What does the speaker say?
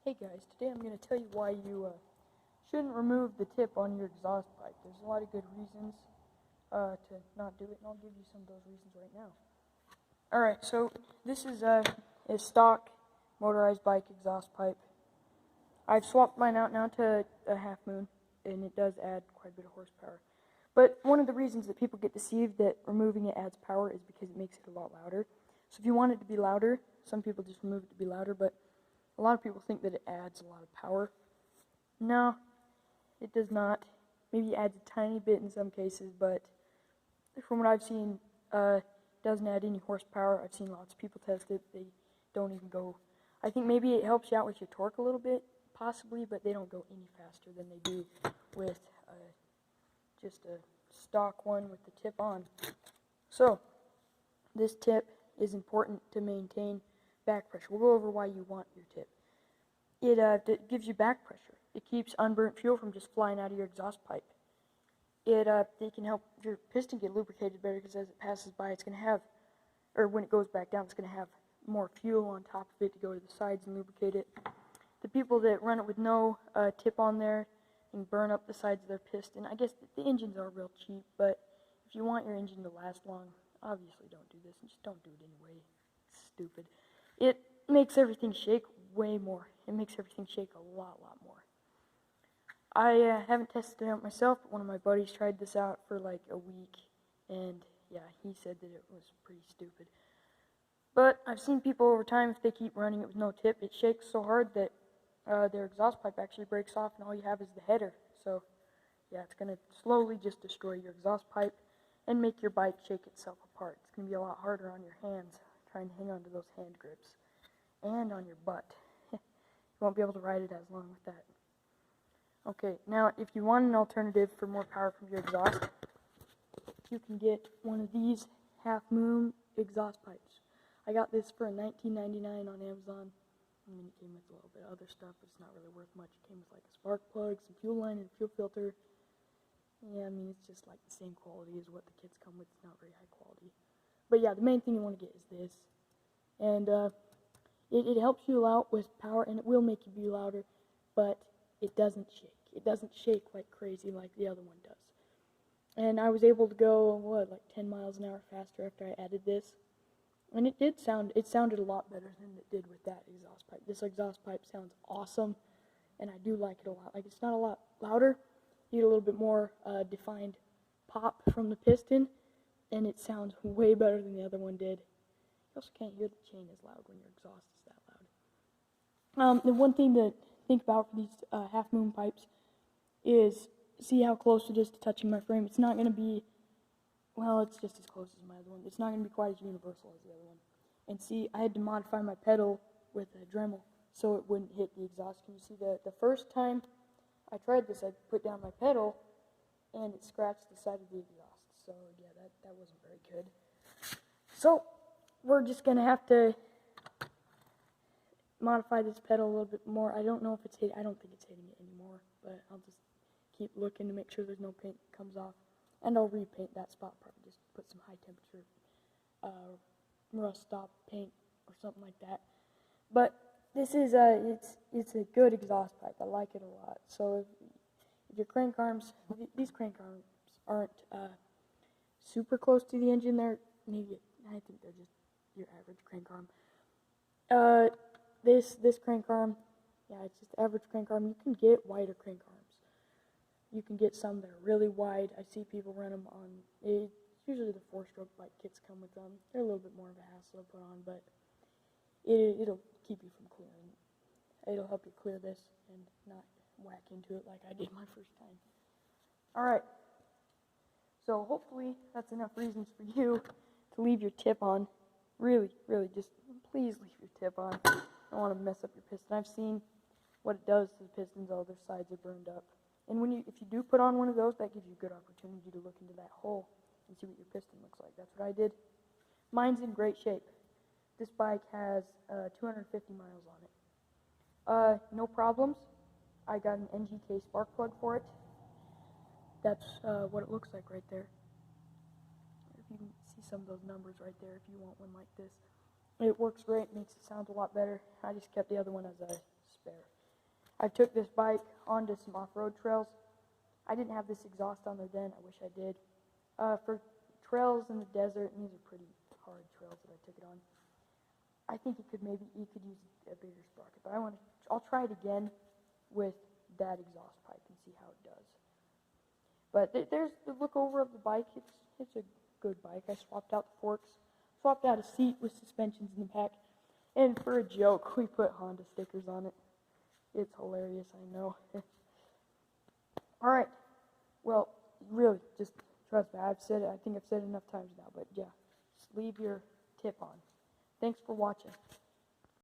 Hey guys, today I'm going to tell you why you shouldn't remove the tip on your exhaust pipe. There's a lot of good reasons to not do it, and I'll give you some of those reasons right now. Alright, so this is a stock motorized bike exhaust pipe. I've swapped mine out now to a half moon, and it does add quite a bit of horsepower. But one of the reasons that people get deceived that removing it adds power is because it makes it a lot louder. So if you want it to be louder, some people just remove it to be louder, but a lot of people think that it adds a lot of power. No, it does not. Maybe it adds a tiny bit in some cases, but from what I've seen, it doesn't add any horsepower. I've seen lots of people test it. They don't even go. I think maybe it helps you out with your torque a little bit, possibly, but they don't go any faster than they do with just a stock one with the tip on. So, this tip is important to maintain back pressure. We'll go over why you want your tip. It gives you back pressure. It keeps unburnt fuel from just flying out of your exhaust pipe. It can help your piston get lubricated better because as it passes by, it's going to have, or when it goes back down, it's going to have more fuel on top of it to go to the sides and lubricate it. The people that run it with no tip on there and burn up the sides of their piston, I guess the engines are real cheap, but if you want your engine to last long, obviously don't do this, and just don't do it anyway. It's stupid. It makes everything shake way more. It makes everything shake a lot more. I haven't tested it out myself, but one of my buddies tried this out for like a week, and yeah, he said that it was pretty stupid. But I've seen people over time, if they keep running it with no tip, it shakes so hard that their exhaust pipe actually breaks off, and all you have is the header. So yeah, it's going to slowly just destroy your exhaust pipe and make your bike shake itself apart. It's going to be a lot harder on your hands, trying to hang on to those hand grips, and on your butt. You won't be able to ride it as long with that. Okay, now if you want an alternative for more power from your exhaust, you can get one of these half-moon exhaust pipes. I got this for $19.99 on Amazon. I mean, it came with a little bit of other stuff, but it's not really worth much. It came with like a spark plug, some fuel line, and a fuel filter. Yeah, I mean, it's just like the same quality as what the kits come with. It's not very high quality. But yeah, the main thing you want to get is this. And it helps you out with power, and it will make you be louder, but it doesn't shake. It doesn't shake like crazy like the other one does. And I was able to go, like 10 miles an hour faster after I added this. And it sounded a lot better than it did with that exhaust pipe. This exhaust pipe sounds awesome, and I do like it a lot. Like, it's not a lot louder. You get a little bit more defined pop from the piston, and it sounds way better than the other one did. You also can't hear the chain as loud when your exhaust is that loud. The one thing to think about for these half-moon pipes is see how close it is to touching my frame. It's not going to be, well, it's just as close as my other one. It's not going to be quite as universal as the other one. And see, I had to modify my pedal with a Dremel so it wouldn't hit the exhaust. Can you see the first time I tried this, I put down my pedal, and it scratched the side of the exhaust. So yeah, that wasn't very good. So we're just going to have to modify this pedal a little bit more. I don't know if it's hitting, I don't think it's hitting it anymore, but I'll just keep looking to make sure there's no paint that comes off. And I'll repaint that spot, probably just put some high temperature rust stop paint or something like that. But this is it's a good exhaust pipe. I like it a lot. So if your crank arms, these crank arms aren't super close to the engine, they're maybe, I think they're just your average crank arm. This crank arm, yeah, it's just average crank arm. You can get wider crank arms. You can get some that are really wide. I see people run them on, usually the 4-stroke bike kits come with them. They're a little bit more of a hassle to put on, but it'll keep you from clearing. It'll help you clear this and not whack into it like I did my first time. Alright, so hopefully that's enough reasons for you to leave your tip on. Really, just please leave your tip on. I don't want to mess up your piston. I've seen what it does to the pistons. All their sides are burned up. And if you do put on one of those, that gives you a good opportunity to look into that hole and see what your piston looks like. That's what I did. Mine's in great shape. This bike has 250 miles on it. No problems. I got an NGK spark plug for it. That's what it looks like right there. If you can see some of those numbers right there, if you want one like this. It works great, makes it sound a lot better. I just kept the other one as a spare. I took this bike onto some off-road trails. I didn't have this exhaust on there then. I wish I did. For trails in the desert, and these are pretty hard trails that I took it on, I think you could use a bigger sprocket. But I'll try it again with that exhaust pipe and see how it does. But there's the look over of the bike. It's a good bike. I swapped out the forks, swapped out a seat with suspensions in the back, and for a joke, we put Honda stickers on it. It's hilarious, I know. All right. Well, really, just trust me. I've said it. I think I've said it enough times now. But yeah, just leave your tip on. Thanks for watching.